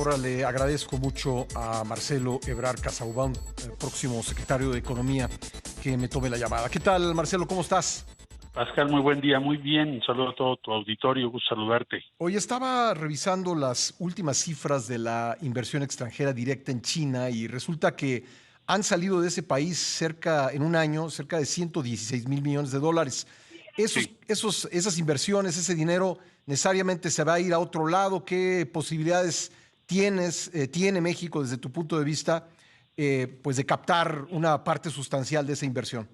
Ahora le agradezco mucho a Marcelo Ebrard Casaubon, el próximo secretario de Economía, que me tome la llamada. ¿Qué tal, Marcelo? ¿Cómo estás? Pascal, muy buen día, muy bien. Un saludo a todo tu auditorio, gusto saludarte. Hoy estaba revisando las últimas cifras de la inversión extranjera directa en China y resulta que han salido de ese país en un año, cerca de 116 mil millones de dólares. Sí, Esas inversiones, ese dinero necesariamente se va a ir a otro lado. ¿Qué posibilidades tiene México desde tu punto de vista, pues de captar una parte sustancial de esa inversión?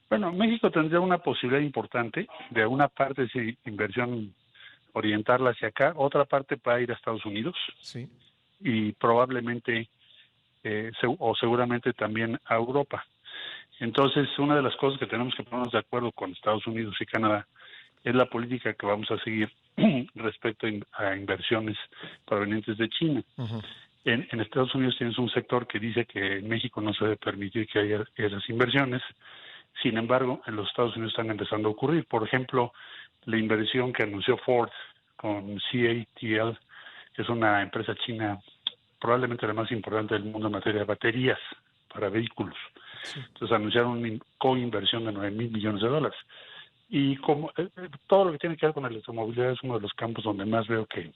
bueno, México tendría una posibilidad importante de una parte de esa inversión orientarla hacia acá, otra parte para ir a Estados Unidos Sí. y probablemente o seguramente también a Europa. Entonces, una de las cosas que tenemos que ponernos de acuerdo con Estados Unidos y Canadá es la política que vamos a seguir respecto a inversiones provenientes de China. Ujú. En Estados Unidos tienes un sector que dice que en México no se debe permitir que haya esas inversiones. Sin embargo, en los Estados Unidos están empezando a ocurrir. Por ejemplo, la inversión que anunció Ford con CATL, que es una empresa china probablemente la más importante del mundo en materia de baterías para vehículos. Sí. Entonces anunciaron una coinversión de $9,000 millones. Y como todo lo que tiene que ver con la electromovilidad es uno de los campos donde más veo que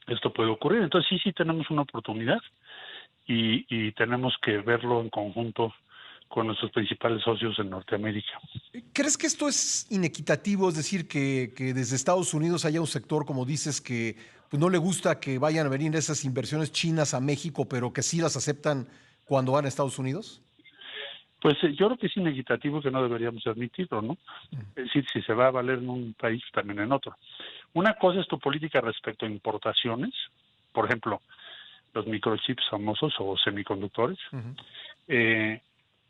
esto puede ocurrir. Entonces sí tenemos una oportunidad y tenemos que verlo en conjunto con nuestros principales socios en Norteamérica. ¿Crees que esto es inequitativo? Es decir, que desde Estados Unidos haya un sector, como dices, que pues, no le gusta que vayan a venir esas inversiones chinas a México, pero que sí las aceptan cuando van a Estados Unidos. Pues yo creo que es inequitativo, que no deberíamos admitirlo, ¿no? Es decir, si se va a valer en un país, también en otro. Una cosa es tu política respecto a importaciones, por ejemplo, los microchips famosos o semiconductores, Ujú. eh,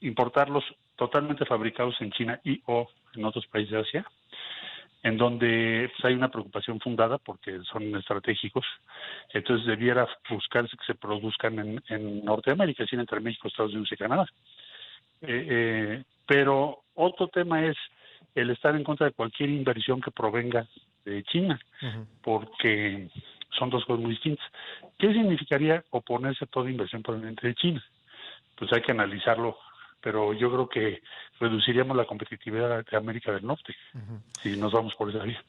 importarlos totalmente fabricados en China y o en otros países de Asia, en donde pues, hay una preocupación fundada porque son estratégicos. Entonces debiera buscarse que se produzcan en Norteamérica, es decir, entre México, Estados Unidos y Canadá. Pero otro tema es el estar en contra de cualquier inversión que provenga de China, Ujú. porque son dos cosas muy distintas. ¿Qué significaría oponerse a toda inversión proveniente de China? Pues hay que analizarlo, pero yo creo que reduciríamos la competitividad de América del Norte si nos vamos por esa vía.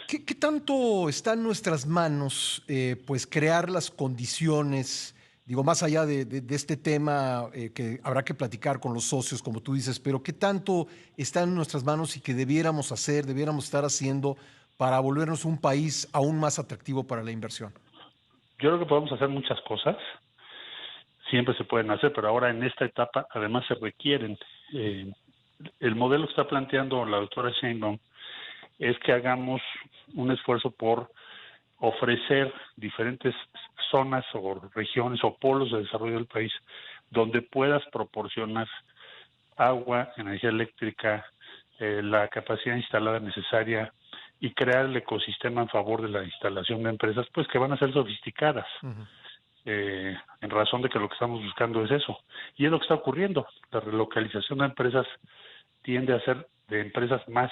¿Qué tanto está en nuestras manos, pues, crear las condiciones, digo, más allá de este tema que habrá que platicar con los socios, como tú dices, pero qué tanto está en nuestras manos y que debiéramos estar haciendo para volvernos un país aún más atractivo para la inversión? Yo creo que podemos hacer muchas cosas, siempre se pueden hacer, pero ahora en esta etapa además se requieren. Eh, el modelo que está planteando la doctora Sheinbaum es que hagamos un esfuerzo por ofrecer diferentes zonas o regiones o polos de desarrollo del país donde puedas proporcionar agua, energía eléctrica, la capacidad instalada necesaria y crear el ecosistema en favor de la instalación de empresas, pues que van a ser sofisticadas, Ujú. en razón de que lo que estamos buscando es eso. Y es lo que está ocurriendo. La relocalización de empresas tiende a ser de empresas más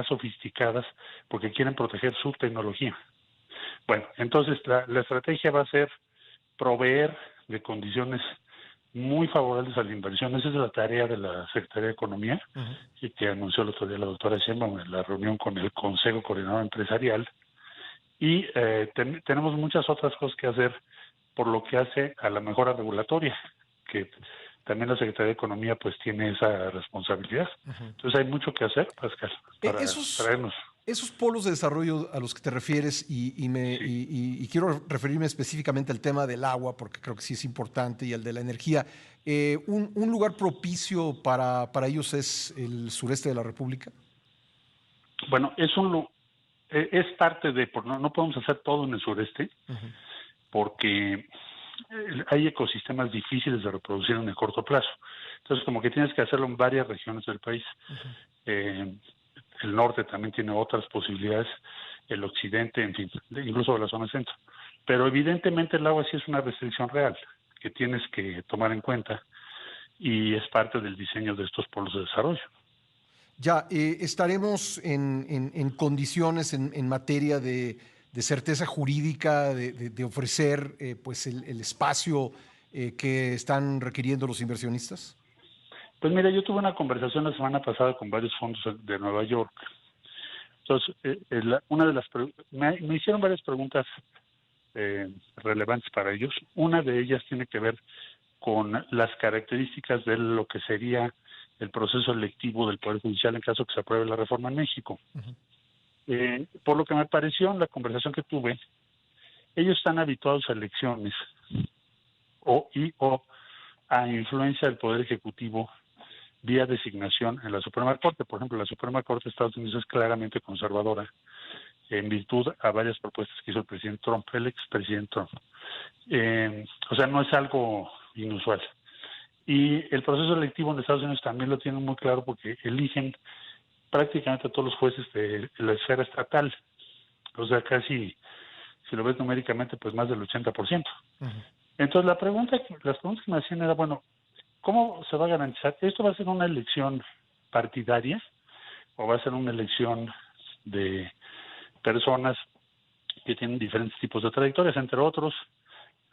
sofisticadas porque quieren proteger su tecnología. Bueno, entonces la estrategia va a ser proveer de condiciones muy favorables a la inversión. Esa es la tarea de la Secretaría de Economía Ujú. y que anunció el otro día la doctora Sheinbaum en la reunión con el Consejo Coordinador Empresarial. Y tenemos muchas otras cosas que hacer por lo que hace a la mejora regulatoria, que también la Secretaría de Economía pues tiene esa responsabilidad. Ujú. Entonces hay mucho que hacer, Pascal, para Esos, traernos. esos polos de desarrollo a los que te refieres, Sí. y quiero referirme específicamente al tema del agua, porque creo que sí es importante, y al de la energía, un lugar propicio para ellos es el sureste de la República. Bueno, es parte de, no podemos hacer todo en el sureste, Ujú. porque hay ecosistemas difíciles de reproducir en el corto plazo. Entonces, como que tienes que hacerlo en varias regiones del país. Ujú. Eh, el norte también tiene otras posibilidades, el occidente, en fin, incluso la zona centro. Pero evidentemente el agua sí es una restricción real que tienes que tomar en cuenta y es parte del diseño de estos polos de desarrollo. Ya, estaremos en condiciones en materia de certeza jurídica, de ofrecer pues el espacio que están requiriendo los inversionistas? Pues mira, yo tuve una conversación la semana pasada con varios fondos de Nueva York. Entonces, una de las me hicieron varias preguntas relevantes para ellos. Una de ellas tiene que ver con las características de lo que sería el proceso electivo del Poder Judicial en caso que se apruebe la reforma en México. Por lo que me pareció en la conversación que tuve, ellos están habituados a elecciones o a influencia del Poder Ejecutivo vía designación en la Suprema Corte. Por ejemplo, la Suprema Corte de Estados Unidos es claramente conservadora en virtud a varias propuestas que hizo el presidente Trump, el expresidente Trump. O sea, no es algo inusual. Y el proceso electivo en Estados Unidos también lo tienen muy claro porque eligen prácticamente a todos los jueces de la esfera estatal. O sea, casi, si lo ves numéricamente, pues más del 80%. Entonces, las preguntas que me hacían era, bueno, ¿cómo se va a garantizar? ¿Esto va a ser una elección partidaria o va a ser una elección de personas que tienen diferentes tipos de trayectorias, entre otros,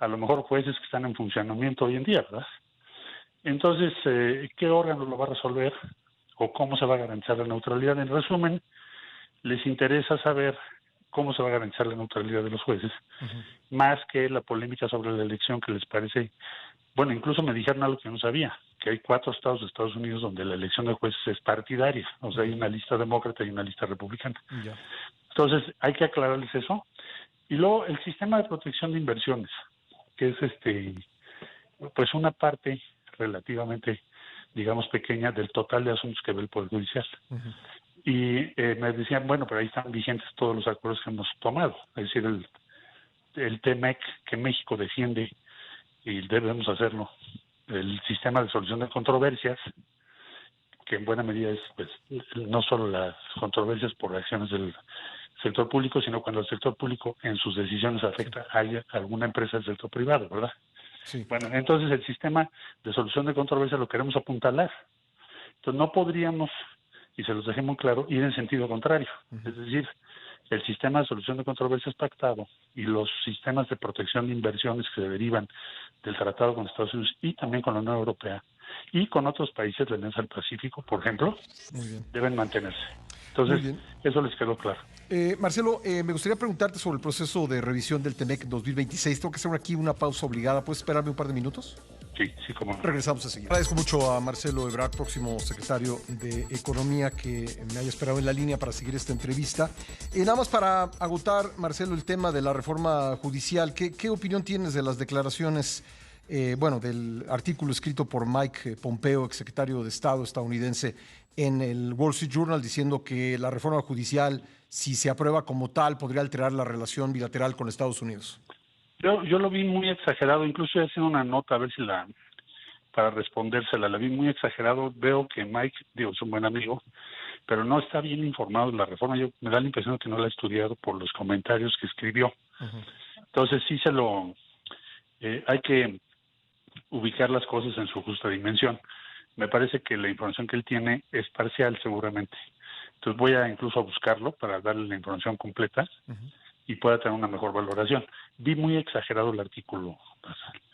a lo mejor jueces que están en funcionamiento hoy en día, ¿verdad? Entonces, ¿qué órgano lo va a resolver o cómo se va a garantizar la neutralidad? En resumen, les interesa saber cómo se va a garantizar la neutralidad de los jueces, más que la polémica sobre la elección que les parece. Bueno, incluso me dijeron algo que no sabía, que hay 4 estados de Estados Unidos donde la elección de jueces es partidaria, o sea, hay una lista demócrata y una lista republicana. Entonces, hay que aclararles eso. Y luego, el sistema de protección de inversiones, que es pues una parte relativamente, digamos, pequeña del total de asuntos que ve el Poder Judicial. Y me decían, bueno, pero ahí están vigentes todos los acuerdos que hemos tomado, es decir, el TMEC que México defiende y debemos hacerlo, el sistema de solución de controversias, que en buena medida es pues no solo las controversias por acciones del sector público, sino cuando el sector público en sus decisiones afecta a alguna empresa del sector privado, ¿verdad? Sí. Bueno, entonces el sistema de solución de controversias lo queremos apuntalar. Entonces no podríamos, y se los dejé muy claro, ir en sentido contrario. Es decir, el sistema de solución de controversias pactado y los sistemas de protección de inversiones que se derivan del tratado con Estados Unidos y también con la Unión Europea y con otros países de la Alianza del Pacífico, por ejemplo, deben mantenerse. Entonces, eso les quedó claro. Marcelo, me gustaría preguntarte sobre el proceso de revisión del TEMEC 2026. Tengo que hacer aquí una pausa obligada. ¿Puedes esperarme un par de minutos? Sí, cómo no. Regresamos a seguir. Agradezco mucho a Marcelo Ebrard, próximo secretario de Economía, que me haya esperado en la línea para seguir esta entrevista. Nada más para agotar, Marcelo, el tema de la reforma judicial. ¿Qué opinión tienes de las declaraciones, del artículo escrito por Mike Pompeo, exsecretario de Estado estadounidense, en el Wall Street Journal, diciendo que la reforma judicial, si se aprueba como tal, podría alterar la relación bilateral con Estados Unidos? Yo lo vi muy exagerado, incluso he hecho una nota a ver si para respondérsela, la vi muy exagerado. Veo que Mike, es un buen amigo, pero no está bien informado de la reforma. Me da la impresión de que no la ha estudiado por los comentarios que escribió. Entonces sí hay que ubicar las cosas en su justa dimensión. Me parece que la información que él tiene es parcial seguramente. Entonces voy incluso a buscarlo para darle la información completa y pueda tener una mejor valoración. Vi muy exagerado el artículo,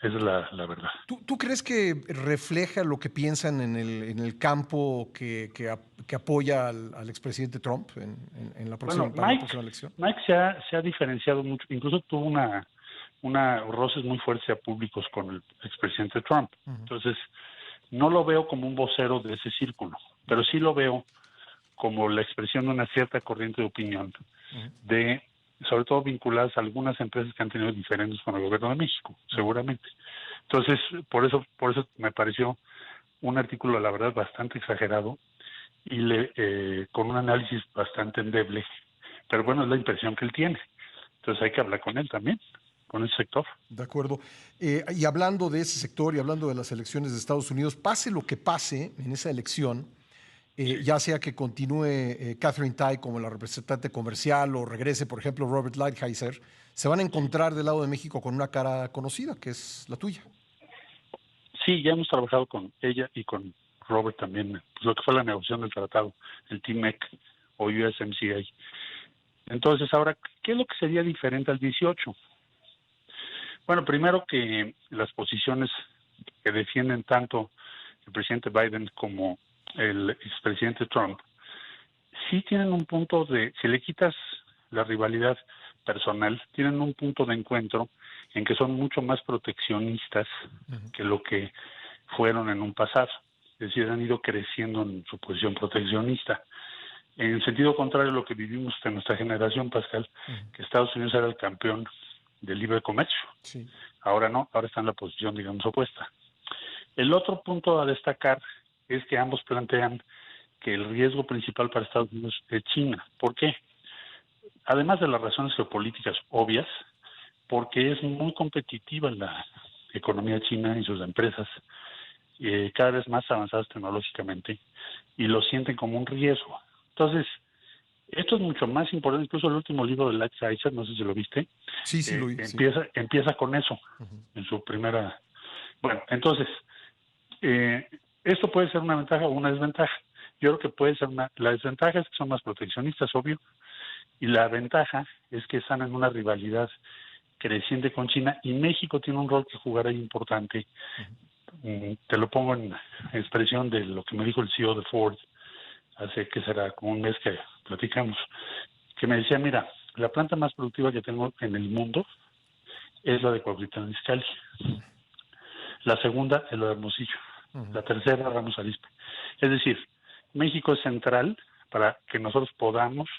esa es la verdad. ¿Tú crees que refleja lo que piensan en el campo que apoya al expresidente Trump en la próxima elección? Mike se ha diferenciado mucho, incluso tuvo una roces muy fuertes públicos con el expresidente Trump. Entonces, no lo veo como un vocero de ese círculo, pero sí lo veo como la expresión de una cierta corriente de opinión, sobre todo vinculadas a algunas empresas que han tenido diferendos con el gobierno de México, seguramente. Entonces, por eso me pareció un artículo, la verdad, bastante exagerado y con un análisis bastante endeble, pero bueno, es la impresión que él tiene. Entonces hay que hablar con él también, con ese sector. De acuerdo. Y hablando de ese sector y hablando de las elecciones de Estados Unidos, pase lo que pase en esa elección, ya sea que continúe Catherine Tai como la representante comercial o regrese, por ejemplo, Robert Lighthizer, se van a encontrar del lado de México con una cara conocida, que es la tuya. Sí, ya hemos trabajado con ella y con Robert también, pues lo que fue la negociación del tratado, el TMEC o USMCA. Entonces, ahora, ¿qué es lo que sería diferente al 18? Bueno, primero que las posiciones que defienden tanto el presidente Biden como el expresidente Trump, sí tienen un punto de, si le quitas la rivalidad personal, tienen un punto de encuentro en que son mucho más proteccionistas que lo que fueron en un pasado. Es decir, han ido creciendo en su posición proteccionista. En sentido contrario a lo que vivimos en nuestra generación, Pascal, que Estados Unidos era el campeón del libre comercio. Sí. Ahora no, ahora está en la posición, digamos, opuesta. El otro punto a destacar es que ambos plantean que el riesgo principal para Estados Unidos es China. ¿Por qué? Además de las razones geopolíticas obvias, porque es muy competitiva la economía china y sus empresas, cada vez más avanzadas tecnológicamente, y lo sienten como un riesgo. Entonces, esto es mucho más importante, incluso el último libro de Lighthizer, no sé si lo viste, Sí, sí, lo vi. Sí. empieza con eso, en su primera... Bueno, entonces, esto puede ser una ventaja o una desventaja. Yo creo que puede ser una... La desventaja es que son más proteccionistas, obvio, y la ventaja es que están en una rivalidad creciente con China, y México tiene un rol que jugar ahí importante. Te lo pongo en expresión de lo que me dijo el CEO de Ford hace, que será como un mes que platicamos, que me decía, mira, la planta más productiva que tengo en el mundo es la de Cuautitlán Izcalli. La segunda es la de Hermosillo. La tercera, Ramos Arizpe. Es decir, México es central para que nosotros podamos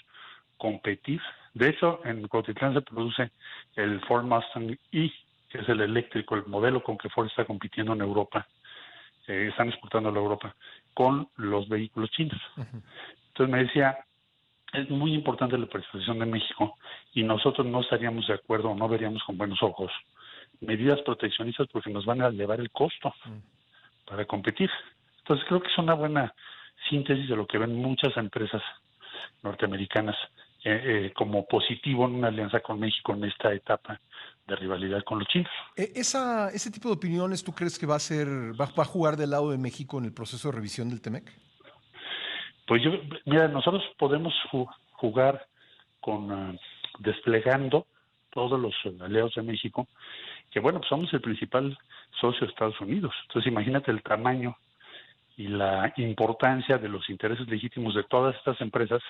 competir. De hecho, en Cuautitlán se produce el Ford Mustang E, que es el eléctrico, el modelo con que Ford está compitiendo en Europa. Están exportando a la Europa con los vehículos chinos. Entonces me decía, es muy importante la participación de México y nosotros no estaríamos de acuerdo o no veríamos con buenos ojos medidas proteccionistas porque nos van a elevar el costo para competir. Entonces creo que es una buena síntesis de lo que ven muchas empresas norteamericanas como positivo en una alianza con México en esta etapa de rivalidad con los chinos. ¿Ese tipo de opiniones tú crees que va a jugar del lado de México en el proceso de revisión del TEMEC? Pues mira, nosotros podemos jugar con desplegando todos los aliados de México, que bueno, pues somos el principal socio de Estados Unidos. Entonces imagínate el tamaño y la importancia de los intereses legítimos de todas estas empresas,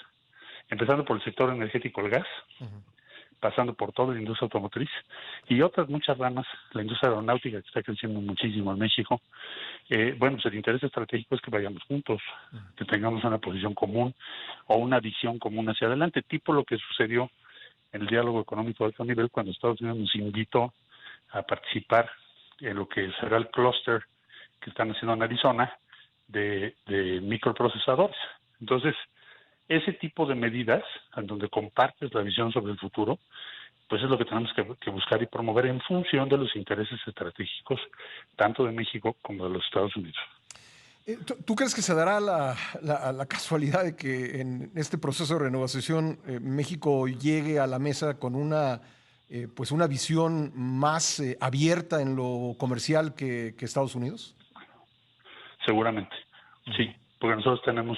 empezando por el sector energético, el gas, pasando por toda la industria automotriz y otras muchas ramas, la industria aeronáutica que está creciendo muchísimo en México. Bueno, pues el interés estratégico es que vayamos juntos, que tengamos una posición común o una visión común hacia adelante, tipo lo que sucedió en el diálogo económico de alto nivel cuando Estados Unidos nos invitó a participar en lo que será el clúster que están haciendo en Arizona de microprocesadores. Entonces, ese tipo de medidas, en donde compartes la visión sobre el futuro, pues es lo que tenemos que buscar y promover en función de los intereses estratégicos, tanto de México como de los Estados Unidos. ¿Tú crees que se dará la casualidad de que en este proceso de renovación México llegue a la mesa con pues una visión más abierta en lo comercial que Estados Unidos? Seguramente, sí, porque nosotros tenemos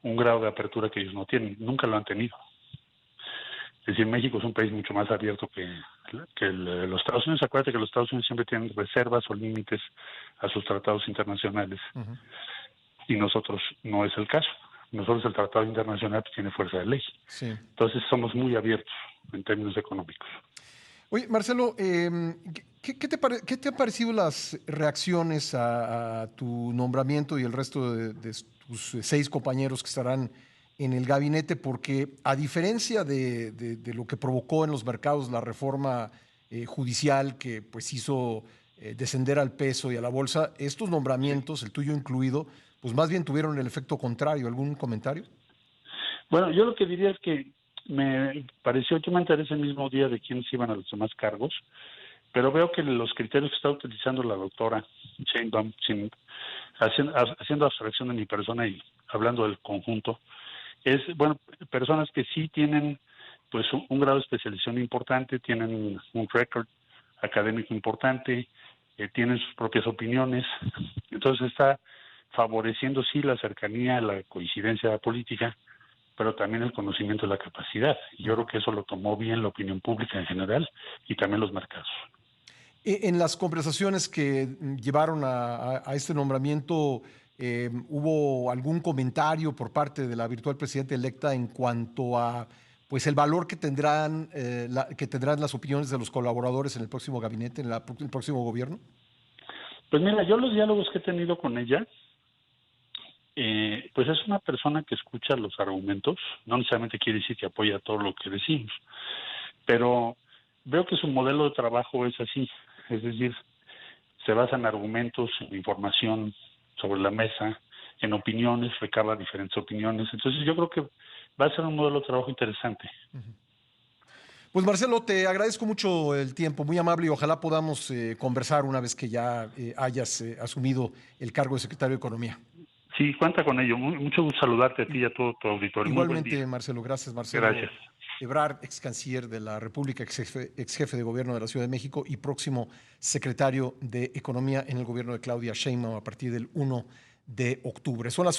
un grado de apertura que ellos no tienen, nunca lo han tenido. Es decir, México es un país mucho más abierto que los Estados Unidos. Acuérdate que los Estados Unidos siempre tienen reservas o límites a sus tratados internacionales y nosotros no es el caso. Nosotros el tratado internacional pues, tiene fuerza de ley. Sí. Entonces somos muy abiertos en términos económicos. Oye, Marcelo, ¿qué te han parecido las reacciones a tu nombramiento y el resto de tus 6 compañeros que estarán en el gabinete? Porque a diferencia de lo que provocó en los mercados la reforma judicial que pues hizo descender al peso y a la bolsa, estos nombramientos, el tuyo incluido, pues más bien tuvieron el efecto contrario. ¿Algún comentario? Bueno, yo lo que diría es que me pareció, yo me enteré ese mismo día de quiénes iban a los demás cargos, pero veo que los criterios que está utilizando la doctora Sheinbaum, haciendo abstracción de mi persona y hablando del conjunto, es, bueno, personas que sí tienen pues un grado de especialización importante, tienen un récord académico importante, tienen sus propias opiniones, entonces está favoreciendo sí la cercanía, la coincidencia política, pero también el conocimiento y la capacidad. Y yo creo que eso lo tomó bien la opinión pública en general y también los mercados. En las conversaciones que llevaron a este nombramiento, ¿hubo algún comentario por parte de la virtual presidenta electa en cuanto a pues el valor que tendrán las opiniones de los colaboradores en el próximo gabinete, en el próximo gobierno? Pues mira, yo los diálogos que he tenido con ella, pues es una persona que escucha los argumentos, no necesariamente quiere decir que apoya todo lo que decimos, pero veo que su modelo de trabajo es así, es decir, se basa en argumentos, en información sobre la mesa, en opiniones, recaba diferentes opiniones. Entonces yo creo que va a ser un modelo de trabajo interesante. Pues Marcelo, te agradezco mucho el tiempo, muy amable, y ojalá podamos conversar una vez que ya hayas asumido el cargo de secretario de Economía. Sí, cuenta con ello. Mucho gusto saludarte a ti y a todo tu auditorio. Muy buen Igualmente, día. Marcelo, gracias, Marcelo. Gracias. Ebrard, ex canciller de la República, ex jefe de gobierno de la Ciudad de México y próximo secretario de Economía en el gobierno de Claudia Sheinbaum a partir del 1 de octubre. Son las